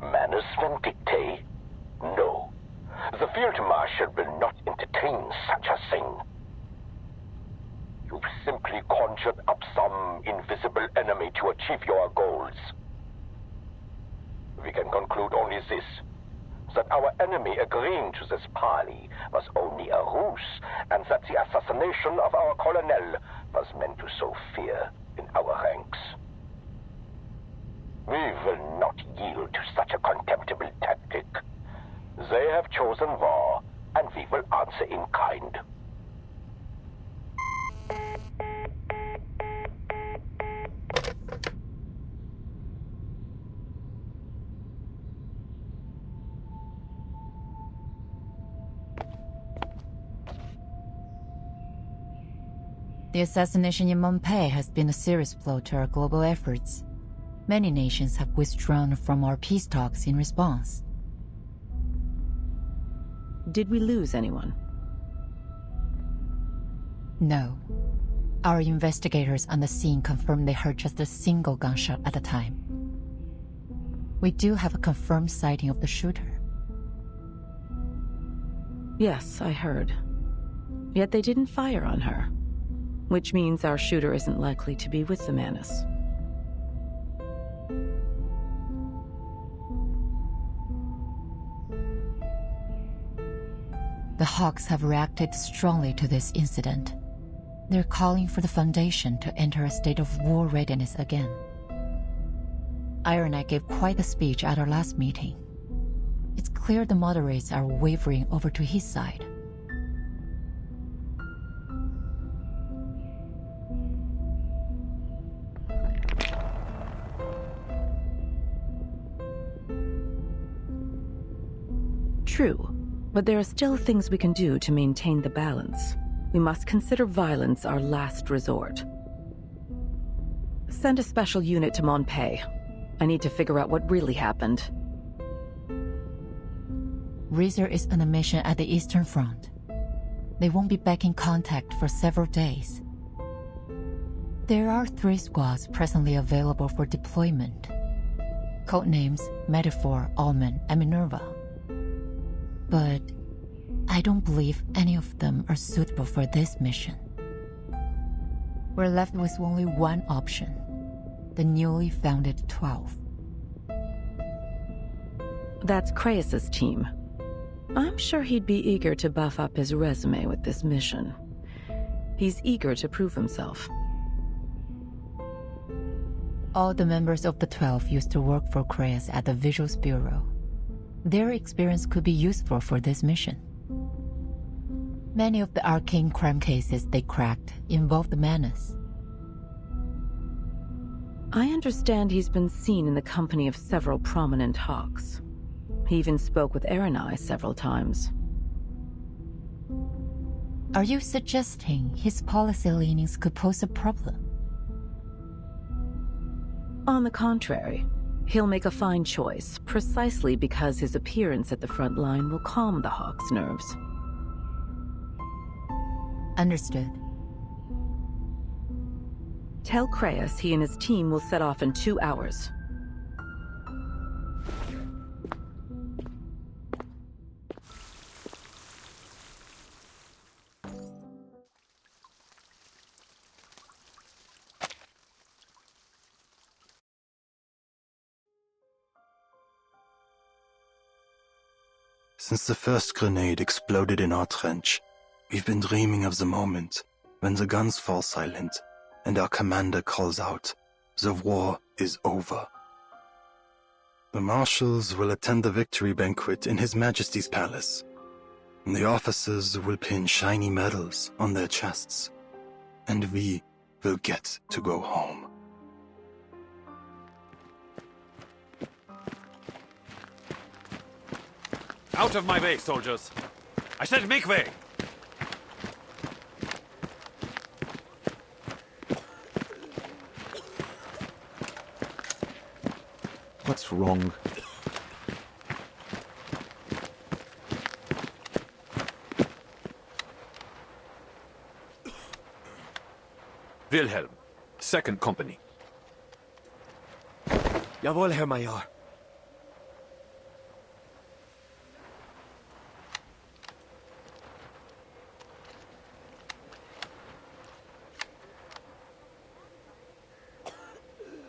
Manus Vindictae? No. The Field Marshal will not entertain such a thing. You've simply conjured up some invisible enemy to achieve your goals. We can conclude only this, that our enemy agreeing to this parley was only a ruse, and that the assassination of our colonel was meant to sow fear in our ranks. We will not yield to such a contemptible tactic. They have chosen war, and we will answer in kind. The assassination in Montpellier has been a serious blow to our global efforts. Many nations have withdrawn from our peace talks in response. Did we lose anyone? No. Our investigators on the scene confirmed they heard just a single gunshot at a time. We do have a confirmed sighting of the shooter. Yes, I heard. Yet they didn't fire on her. Which means our shooter isn't likely to be with the Manus. The Hawks have reacted strongly to this incident. They're calling for the Foundation to enter a state of war readiness again. Iron Knight gave quite a speech at our last meeting. It's clear the moderates are wavering over to his side. True, but there are still things we can do to maintain the balance. We must consider violence our last resort. Send a special unit to Montpellier. I need to figure out what really happened. Razor is on a mission at the Eastern Front. They won't be back in contact for several days. There are 3 squads presently available for deployment. Codenames Metaphor, Almond, and Minerva. But I don't believe any of them are suitable for this mission. We're left with only one option, the newly founded 12. That's Craeus's team. I'm sure he'd be eager to buff up his resume with this mission. He's eager to prove himself. All the members of the 12 used to work for Craeus at the Visuals Bureau. Their experience could be useful for this mission. Many of the arcane crime cases they cracked involved the Manus. I understand he's been seen in the company of several prominent hawks. He even spoke with Erenai several times. Are you suggesting his policy leanings could pose a problem? On the contrary, he'll make a fine choice, precisely because his appearance at the front line will calm the hawk's nerves. Understood. Tell Craeus he and his team will set off in 2 hours. Since the first grenade exploded in our trench, we've been dreaming of the moment when the guns fall silent and our commander calls out, "The war is over." The marshals will attend the victory banquet in His Majesty's palace. And the officers will pin shiny medals on their chests. And we will get to go home. Out of my way, soldiers! I said make way! What's wrong? Wilhelm, 2nd Company. Jawohl, Herr Major.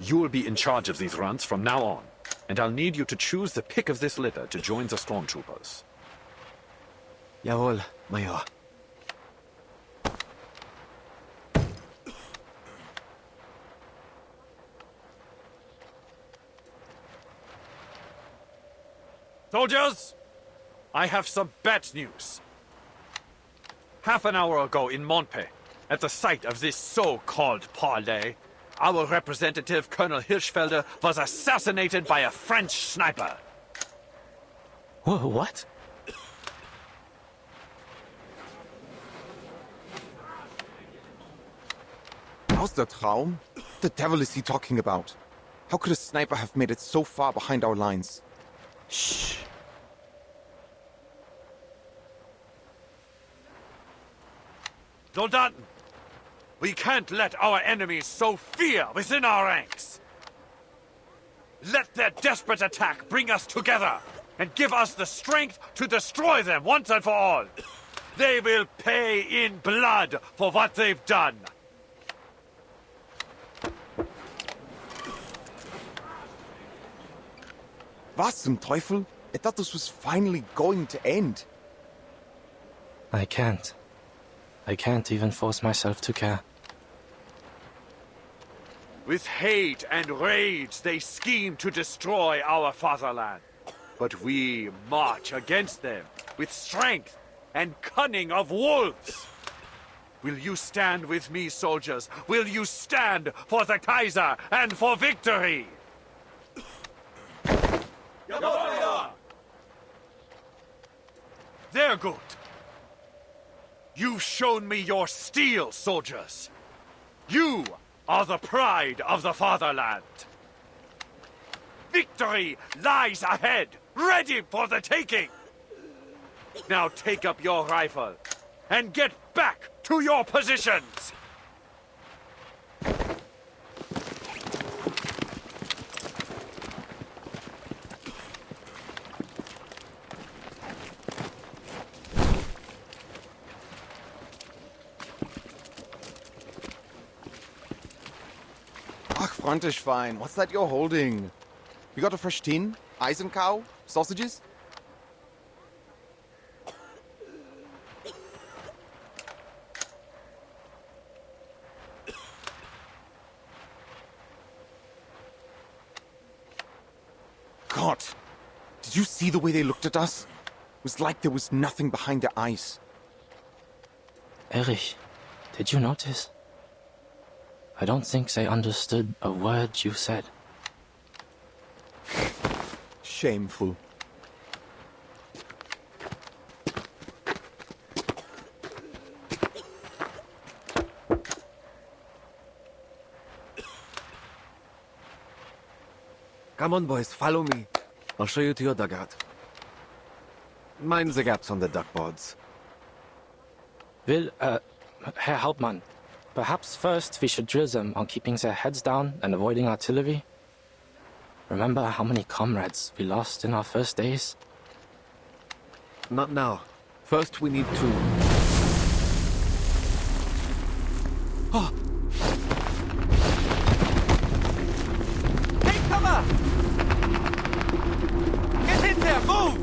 You will be in charge of these runs from now on, and I'll need you to choose the pick of this litter to join the stormtroopers. Jawohl, Major. Soldiers, I have some bad news. Half an hour ago in Montpe, at the site of this so-called parley, our representative, Colonel Hirschfelder, was assassinated by a French sniper. What? How's the Traum? The devil is he talking about? How could a sniper have made it so far behind our lines? Shh. Soldaten, we can't let our enemies sow fear within our ranks. Let their desperate attack bring us together and give us the strength to destroy them once and for all. They will pay in blood for what they've done. Was zum Teufel? I thought this was finally going to end. I can't. I can't even force myself to care. With hate and rage, they scheme to destroy our fatherland. But we march against them with strength and cunning of wolves. Will you stand with me, soldiers? Will you stand for the Kaiser and for victory? They're good. You've shown me your steel, soldiers. You are the pride of the fatherland. Victory lies ahead, ready for the taking. Now take up your rifle and get back to your positions! Ach, Frontischwein, what's that you're holding? You got a fresh tin? Eisencow? Sausages? God, did you see the way they looked at us? It was like there was nothing behind their eyes. Erich, did you notice? I don't think they understood a word you said. Shameful. Come on, boys, follow me. I'll show you to your dugout. Mind the gaps on the duckboards. Herr Hauptmann, perhaps first we should drill them on keeping their heads down and avoiding artillery. Remember how many comrades we lost in our first days? Not now. First we need to... Oh. Take cover! Get in there, move!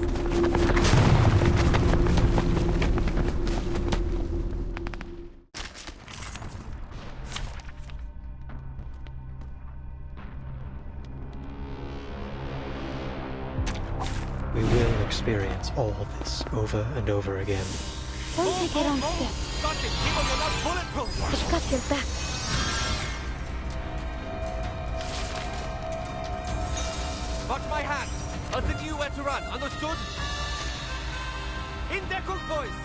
We will experience all this over and over again. Don't take it on step. Got it! People, you're not bulletproof! I've got your back. Watch my hand! I'll tell you where to run, understood? In Deckung, boys!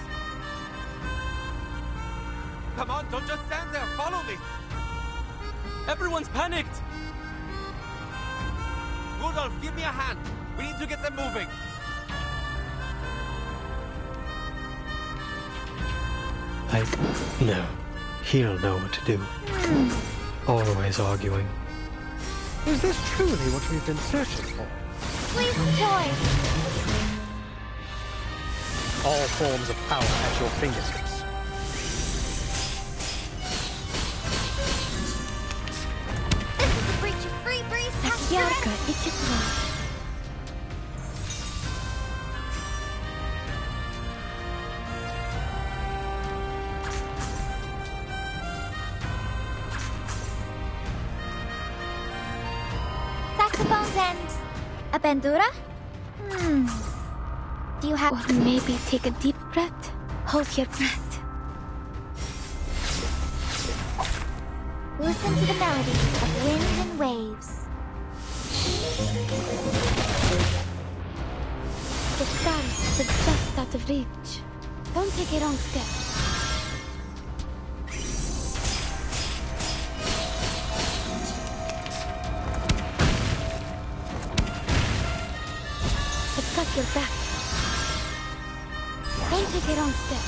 Come on, don't just stand there, follow me! Everyone's panicked! Rudolph, give me a hand! We need to get them moving! No. He'll know what to do. Always arguing. Is this truly what we've been searching for? Please enjoy. All forms of power at your fingertips. This is the breach of free breeze past Yarka, it's Saxophones and a bandura? Do you have... Or maybe take a deep breath. Hold your breath. Listen to the melodies of wind and waves. The stars are just out of reach. Don't take a wrong step. I've got your back. Don't take a wrong step.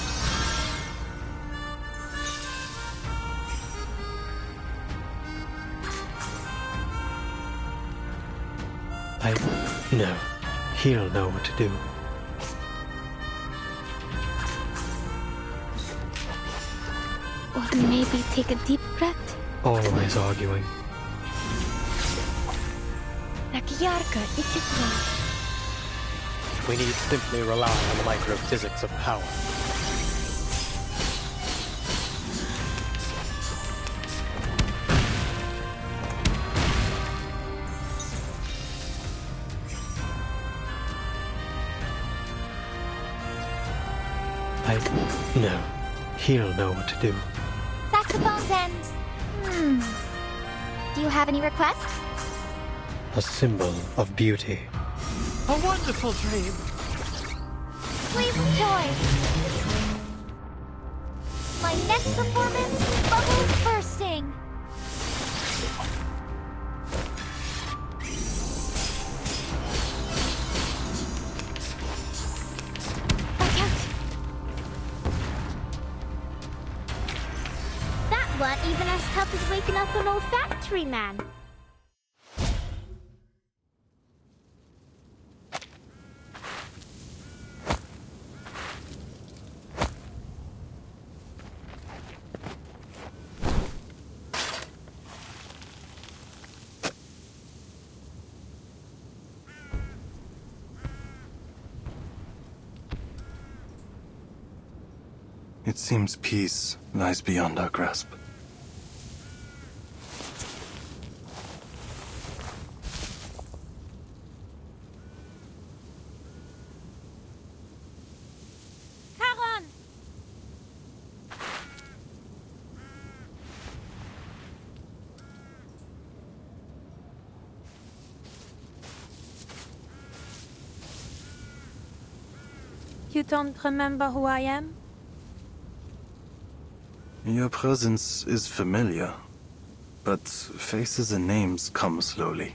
No. He'll know what to do. Or maybe take a deep breath. Always arguing. Yarka, it's We need simply rely on the microphysics of power. No. He'll know what to do. Saxophones and... Do you have any requests? A symbol of beauty. A wonderful dream. Please enjoy. My next performance, bubbles bursting. Back out. weren't even as tough as waking up an old factory man. It seems peace lies beyond our grasp. Charon! You don't remember who I am? Your presence is familiar, but faces and names come slowly.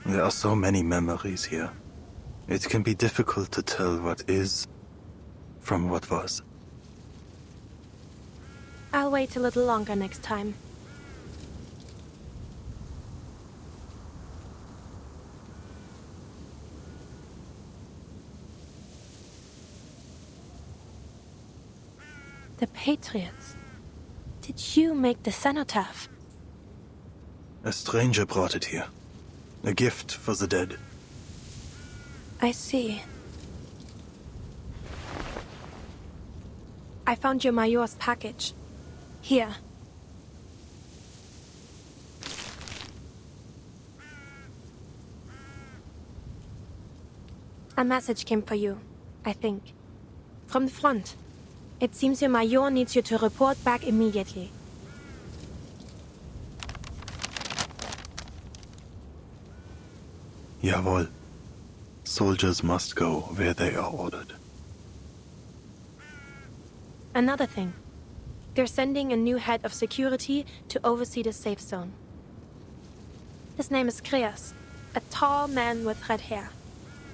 There are so many memories here. It can be difficult to tell what is from what was. I'll wait a little longer next time. The Patriots. Did you make the cenotaph? A stranger brought it here. A gift for the dead. I see. I found your Major's package. Here. A message came for you, I think. From the front. It seems your Major needs you to report back immediately. Jawohl. Soldiers must go where they are ordered. Another thing. They're sending a new head of security to oversee the safe zone. His name is Kreas, a tall man with red hair.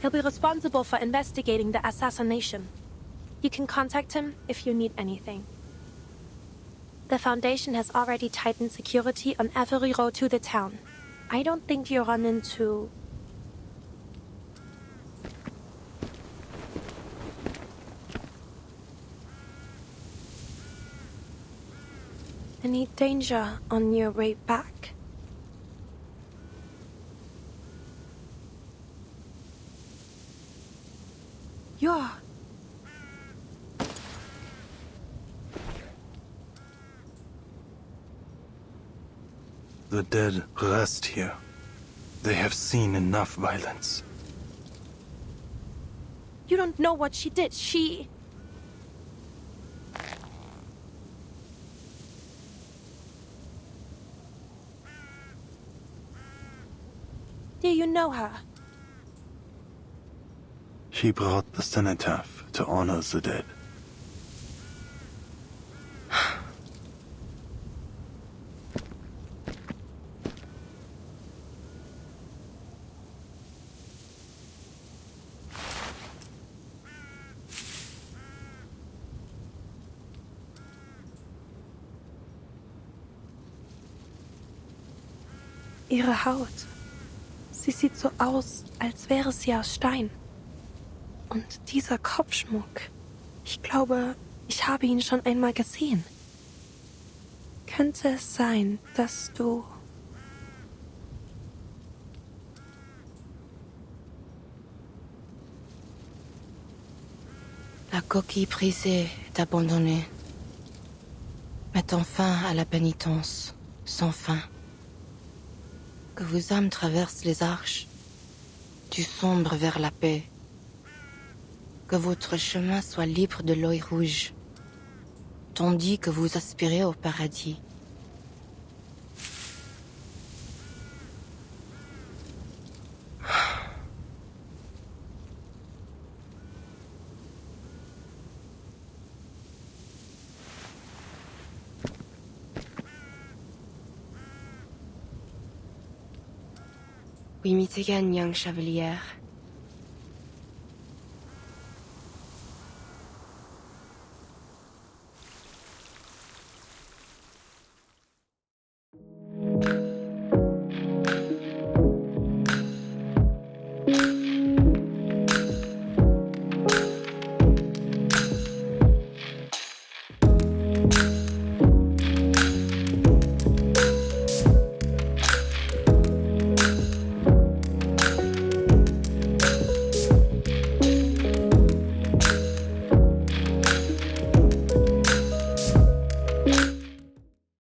He'll be responsible for investigating the assassination. You can contact him if you need anything. The Foundation has already tightened security on every road to the town. I don't think you'll run into... any danger on your way back. You're... The dead rest here. They have seen enough violence. You don't know what she did. She... Do you know her? She brought the cenotaph to honor the dead. Ihre Haut. Sie sieht so aus, als wäre sie aus Stein. Und dieser Kopfschmuck. Ich glaube, ich habe ihn schon einmal gesehen. Könnte es sein, dass du... La coquille brisée est abandonnée, mettant fin à la pénitence, sans fin. Que vos âmes traversent les arches, du sombre vers la paix. Que votre chemin soit libre de l'œil rouge, tandis que vous aspirez au paradis. Oui, Mitigan, young chevalière.